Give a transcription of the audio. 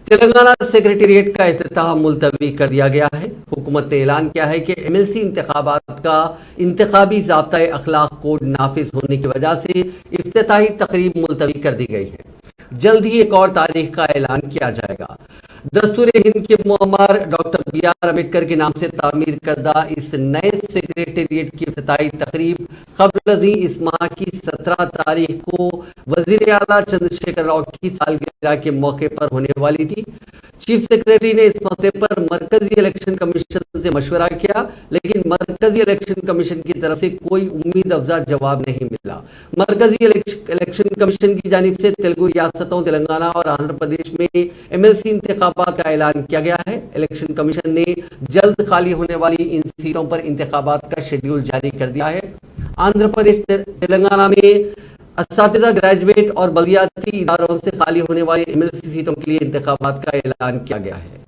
Telangana secretariat کا افتتاح ملتوی کر دیا گیا ہے۔ حکومت نے اعلان کیا ہے کہ MLC انتخابات کا انتخابی ضابطۂ اخلاق کوڈ نافذ ہونے کی وجہ سے افتتاحی تقریب ملتوی کر دی گئی ہے۔ جلد ہی ایک اور تاریخ کا اعلان کیا جائے گا۔ دستور ہند کے معمر ڈاکٹر BR امبیڈکر کے نام سے تعمیر کردہ اس نئے سیکریٹریٹ کی افتتاحی تقریب قبل ازیں اس ماہ کی 17 تاریخ کو وزیر اعلیٰ چندر شیکھر راؤ کی سالگرہ کے موقع پر ہونے والی تھی۔ چیف سیکریٹری نے اس مسئلے پر مرکزی الیکشن کمیشن سے مشورہ کیا، لیکن مرکزی الیکشن کمیشن کی طرف سے کوئی امید افزا جواب نہیں ملا۔ مرکزی الیکشن کمیشن کی جانب سے تیلگو ریاستوں تلنگانہ اور آندھرا پردیش میں MLC انتخابات کا اعلان کیا گیا ہے۔ الیکشن کمیشن نے جلد خالی ہونے والی ان سیٹوں پر انتخابات کا شیڈیول جاری کر دیا ہے۔ آندھرا پردیش تلنگانہ میں اساتذہ، گریجویٹ اور بلدیاتی اداروں سے خالی ہونے والی MLC سیٹوں کے لیے انتخابات کا اعلان کیا گیا ہے۔